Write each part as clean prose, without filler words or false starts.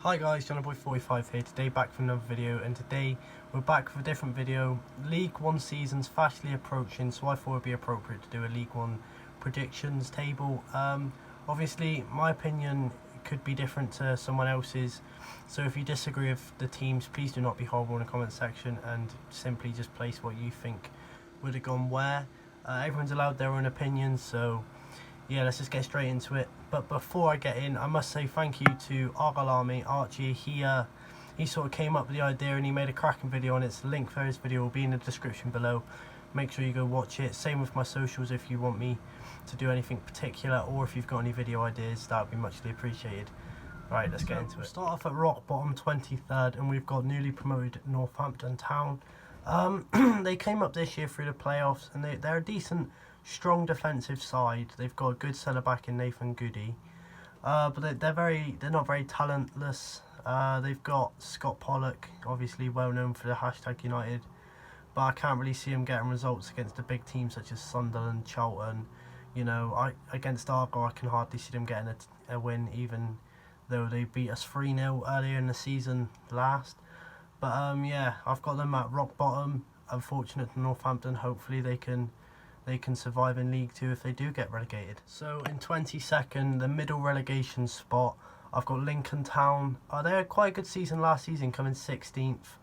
Hi guys, JohnnyBoy45 here, today back for another video, and today we're back with a different video. League One season's fastly approaching, so I thought it would be appropriate to do a League One predictions table. Obviously my opinion could be different to someone else's, so if you disagree with the teams, please do not be horrible in the comment section and simply just place what you think would have gone where. Everyone's allowed their own opinions, so yeah, let's just get straight into it. But before I get in, I must say thank you to Argyle Army, Archie. He sort of came up with the idea and he made a cracking video on it. So the link for his video will be in the description below. Make sure you go watch it. Same with my socials if you want me to do anything particular, or if you've got any video ideas, that would be muchly appreciated. Right, let's get into it. We'll start off at rock bottom, 23rd, and we've got newly promoted Northampton Town. They came up this year through the playoffs, and they're a decent, strong defensive side. They've got a good centre back in Nathan Goody, but they're not very talentless. They've got Scott Pollock, obviously well known for the #United, but I can't really see them getting results against the big teams such as Sunderland, Charlton. You know, against Argyle, I can hardly see them getting a win, even though they beat us 3-0 earlier in the season last. But yeah, I've got them at rock bottom. Unfortunate for Northampton. Hopefully they can survive in League 2 if they do get relegated. So in 22nd, the middle relegation spot, I've got Lincoln Town. They had quite a good season last season, coming 16th.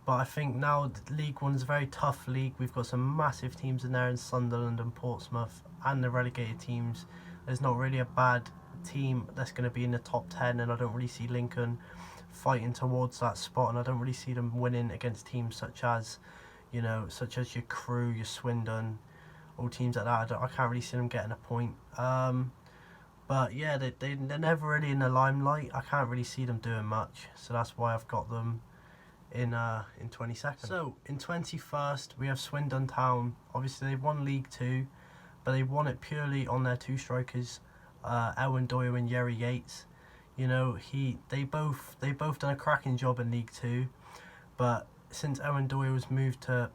But I think now League 1 is a very tough league. We've got some massive teams in there in Sunderland and Portsmouth and the relegated teams. There's not really a bad team that's going to be in the top 10, and I don't really see Lincoln fighting towards that spot, and I don't really see them winning against teams such as, you know, such as your Crew, your Swindon, all teams like that. I can't really see them getting a point. But yeah, they're never really in the limelight. I can't really see them doing much, so that's why I've got them in 22nd. So in 21st, we have Swindon Town. Obviously they've won League 2, but they won it purely on their two strikers, Owen Doyle and Yerry Yates. You know, they both done a cracking job in League 2, but since Owen Doyle was moved to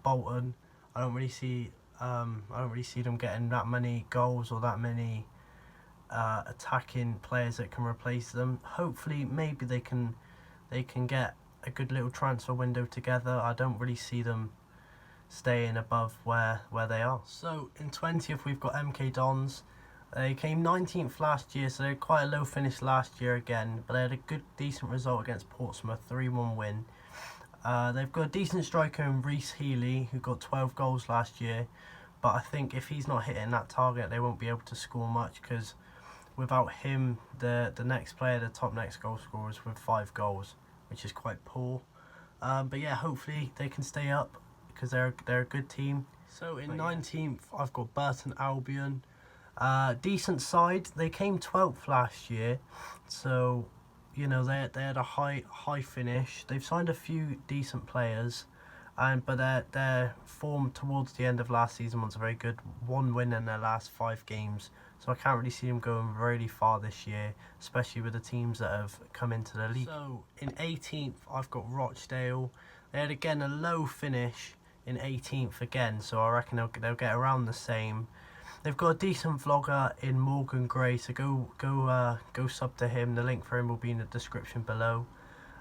Bolton, I don't really see them getting that many goals or that many attacking players that can replace them. Hopefully, maybe they can get a good little transfer window together. I don't really see them staying above where they are. So in 20th, we've got MK Dons. They came 19th last year, so they had quite a low finish last year again, but they had a good, decent result against Portsmouth, 3-1 win. They've got a decent striker in Reece Healy, who got 12 goals last year, but I think if he's not hitting that target, they won't be able to score much, because without him, the next player, the top next goal scorer, is with 5 goals, which is quite poor. But yeah, hopefully they can stay up, because they're a good team. So in 19th, I've got Burton Albion. Decent side. They came 12th last year, so you know they had a high finish. They've signed a few decent players, but their form towards the end of last season was very good. 1 win in their last 5 games, so I can't really see them going really far this year, especially with the teams that have come into the league. So in 18th, I've got Rochdale. They had again a low finish in 18th again, so I reckon they'll get around the same. They've got a decent vlogger in Morgan Gray, so go sub to him. The link for him will be in the description below.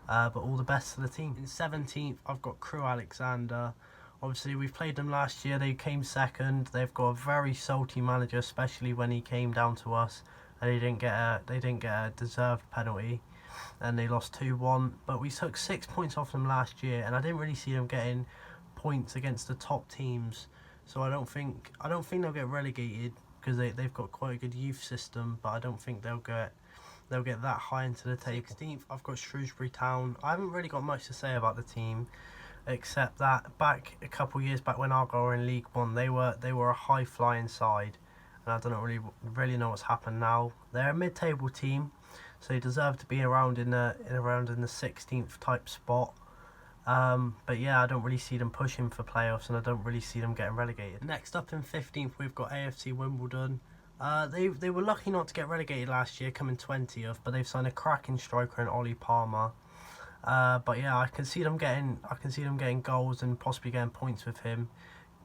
But all the best to the team. In 17th, I've got Crew Alexander. Obviously, we've played them last year. They came 2nd. They've got a very salty manager, especially when he came down to us, and they didn't get a deserved penalty, and they lost 2-1. But we took 6 points off them last year, and I didn't really see them getting points against the top teams. So I don't think they'll get relegated, because they've got quite a good youth system, but I don't think they'll get that high into the table. 16th, I've got Shrewsbury Town. I haven't really got much to say about the team, except that back a couple of years back when Argyle were in League 1, they were a high flying side, and I don't really know what's happened now. They're a mid-table team, so they deserve to be around in the 16th type spot. But yeah, I don't really see them pushing for playoffs, and I don't really see them getting relegated. Next up in 15th, we've got Afc Wimbledon. They were lucky not to get relegated last year, coming 20th, but they've signed a cracking striker in Ollie Palmer. But yeah, I can see them getting goals and possibly getting points with him.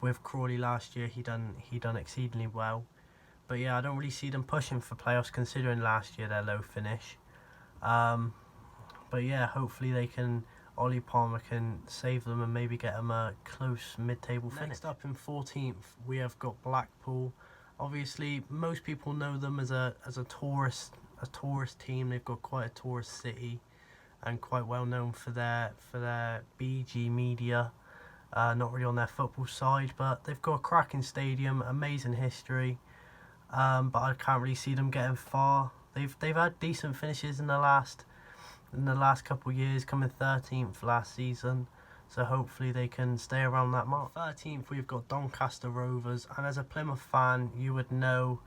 With Crawley last year, he done exceedingly well. But yeah, I don't really see them pushing for playoffs, considering last year their low finish. But yeah, hopefully Ollie Palmer can save them and maybe get them a close mid-table finish. Next up in 14th, we have got Blackpool. Obviously, most people know them as a tourist team. They've got quite a tourist city, and quite well known for their BG media. Not really on their football side, but they've got a cracking stadium, amazing history. But I can't really see them getting far. They've had decent finishes in the last couple of years, coming 13th last season. So hopefully they can stay around that mark. 13th, we've got Doncaster Rovers, and as a Plymouth fan, you would know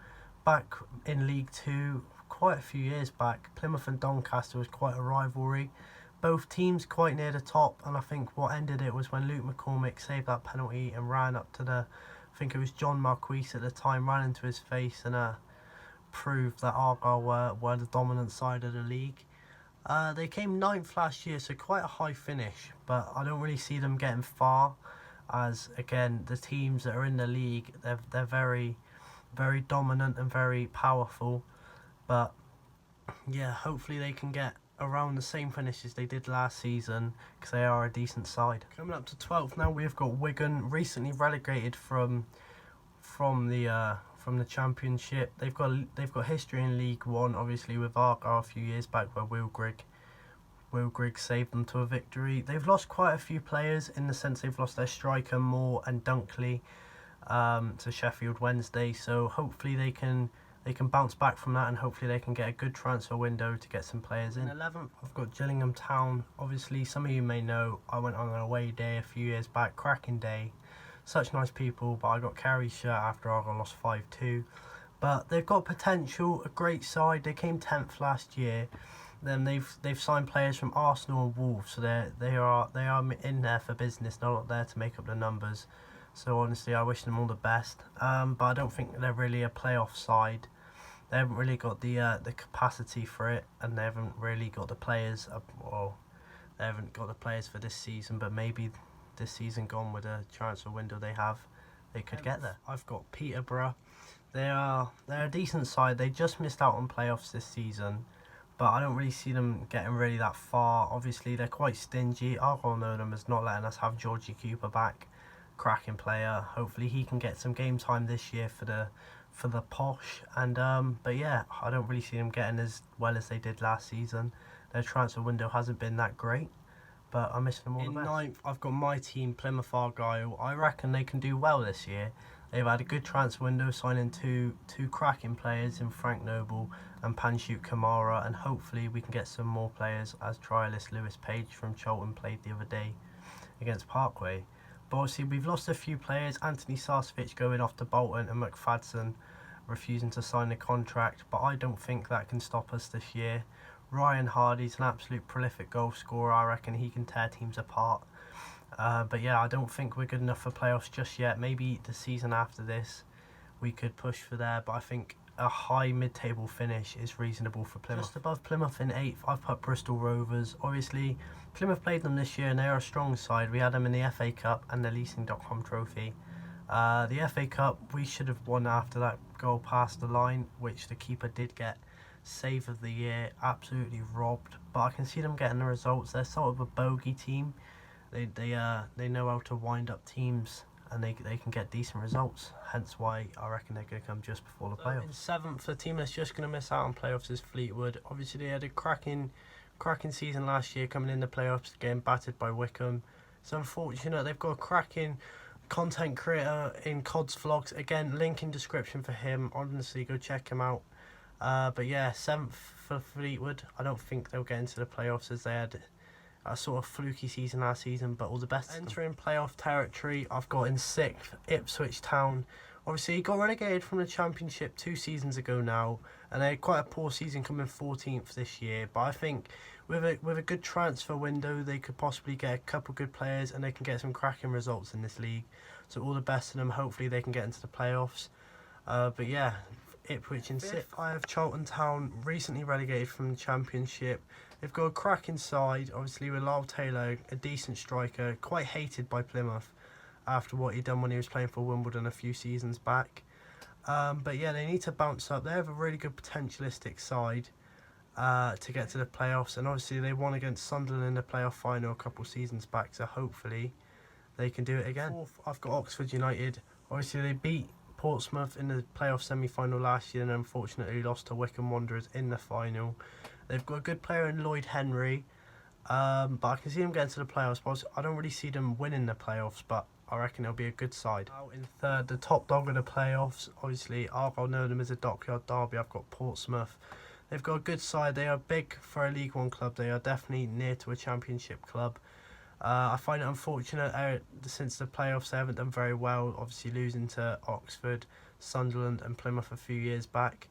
back in League Two, quite a few years back, Plymouth and Doncaster was quite a rivalry. Both teams quite near the top, and I think what ended it was when Luke McCormick saved that penalty and ran up to I think it was John Marquis at the time, ran into his face and proved that Argyle were the dominant side of the league. They came 9th last year, so quite a high finish, but I don't really see them getting far, as again the teams that are in the league, they're very, very dominant and very powerful. But yeah, hopefully they can get around the same finish as they did last season, because they are a decent side. Coming up to 12th now, we've got Wigan, recently relegated from the Championship. They've got history in League One, obviously with Argyle a few years back, where Will Grigg saved them to a victory. They've lost quite a few players, in the sense they've lost their striker Moore and Dunkley to Sheffield Wednesday. So hopefully they can bounce back from that, and hopefully they can get a good transfer window to get some players in. 11th, I've got Gillingham Town. Obviously, some of you may know I went on an away day a few years back, cracking day. Such nice people, but I got Carey's shirt after Argyle lost 5-2. But they've got potential, a great side. They came 10th last year. Then they've signed players from Arsenal and Wolves, so they are in there for business, not there to make up the numbers. So honestly, I wish them all the best. But I don't think they're really a playoff side. They haven't really got the capacity for it, and they haven't really got the players. They haven't got the players for this season, but maybe this season gone, with a transfer window they could get there. I've got Peterborough. They're a decent side. They just missed out on playoffs this season, but I don't really see them getting really that far. Obviously, they're quite stingy. Argyle know them as not letting us have Georgie Cooper back, cracking player. Hopefully he can get some game time this year for the posh. And but yeah, I don't really see them getting as well as they did last season. Their transfer window hasn't been that great, but I'm missing them all the best. In 9th, I've got my team, Plymouth Argyle. I reckon they can do well this year. They've had a good transfer window, signing two cracking players in Frank Noble and Panchut Kamara, and hopefully we can get some more players, as trialist Lewis Page from Charlton played the other day against Parkway. But obviously we've lost a few players. Anthony Sarcevic going off to Bolton, and McFadden refusing to sign a contract, but I don't think that can stop us this year. Ryan Hardy's an absolute prolific goal scorer. I reckon he can tear teams apart. But yeah, I don't think we're good enough for playoffs just yet. Maybe the season after this we could push for there, but I think a high mid-table finish is reasonable for Plymouth. Just above Plymouth in 8th, I've put Bristol Rovers. Obviously, Plymouth played them this year and they are a strong side. We had them in the FA Cup and the Leasing.com trophy. The FA Cup, we should have won after that goal past the line, which the keeper did get save of the year, absolutely robbed. But I can see them getting the results. They're sort of a bogey team. They know how to wind up teams, and they can get decent results. Hence why I reckon they're going to come just before the playoffs. In 7th, the team that's just going to miss out on playoffs is Fleetwood. Obviously, they had a cracking season last year, coming in the playoffs, getting battered by Wickham. It's unfortunate. They've got a cracking content creator in Cod's Vlogs. Again, link in description for him. Honestly, go check him out. But yeah, 7th for Fleetwood. I don't think they'll get into the playoffs, as they had a sort of fluky season last season, but all the best. Entering playoff territory, I've got in 6th Ipswich Town. Obviously, he got relegated from the Championship 2 seasons ago now, and they had quite a poor season, coming 14th this year. But I think with a good transfer window, they could possibly get a couple good players, and they can get some cracking results in this league. So all the best to them. Hopefully they can get into the playoffs. But yeah, Ipswich in 6th. I have Charlton Town, recently relegated from the Championship. They've got a cracking side, obviously with Lyle Taylor, a decent striker, quite hated by Plymouth after what he'd done when he was playing for Wimbledon a few seasons back. But yeah, they need to bounce up. They have a really good potentialistic side. to get to the playoffs, and obviously they won against Sunderland in the playoff final a couple seasons back, so hopefully they can do it again. Fourth, I've got Oxford United. Obviously they beat Portsmouth in the playoff semi-final last year and unfortunately lost to Wycombe Wanderers in the final. They've got a good player in Lloyd Henry, but I can see them getting to the playoffs, but I don't really see them winning the playoffs, but I reckon it'll be a good side. Out in third, the top dog of the playoffs, obviously I'll know them as a Dockyard derby. I've got Portsmouth. They've got a good side. They are big for a League One club. They are definitely near to a Championship club. I find it unfortunate since the playoffs they haven't done very well. Obviously losing to Oxford, Sunderland, and Plymouth a few years back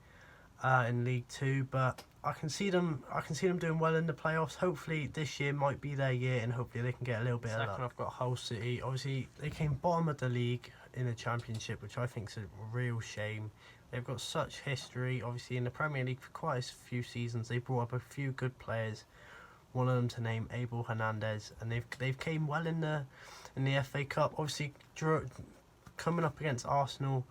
in League Two. But I can see them doing well in the playoffs. Hopefully this year might be their year, and hopefully they can get a little bit of luck. Second, I've got Hull City. Obviously they came bottom of the league in the Championship, which I think is a real shame. They've got such history, obviously, in the Premier League for quite a few seasons. They brought up a few good players. One of them to name, Abel Hernandez, and they've came well in the FA Cup. Obviously, coming up against Arsenal,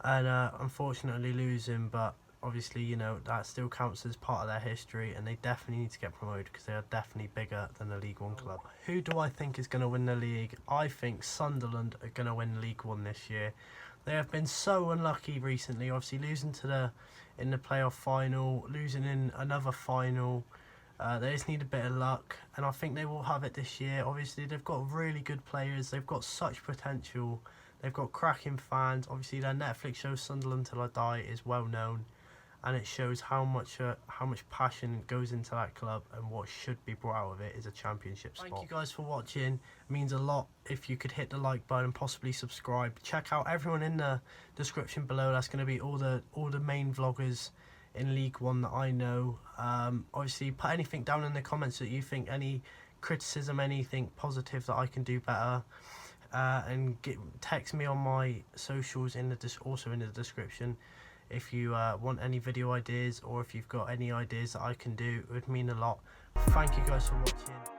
and unfortunately losing. But obviously, you know, that still counts as part of their history, and they definitely need to get promoted because they are definitely bigger than the League One club. Who do I think is going to win the league? I think Sunderland are going to win League One this year. They have been so unlucky recently, obviously losing in the playoff final, losing in another final. They just need a bit of luck, and I think they will have it this year. Obviously, they've got really good players. They've got such potential. They've got cracking fans. Obviously, their Netflix show Sunderland Till I Die is well known, and it shows how much passion goes into that club, and what should be brought out of it is a Championship spot. Thank you guys for watching. It means a lot if you could hit the like button and possibly subscribe. Check out everyone in the description below. That's going to be all the main vloggers in League One that I know. Obviously, put anything down in the comments that you think, any criticism, anything positive that I can do better, and text me on my socials also in the description. If you want any video ideas, or if you've got any ideas that I can do, it would mean a lot. Thank you guys for watching.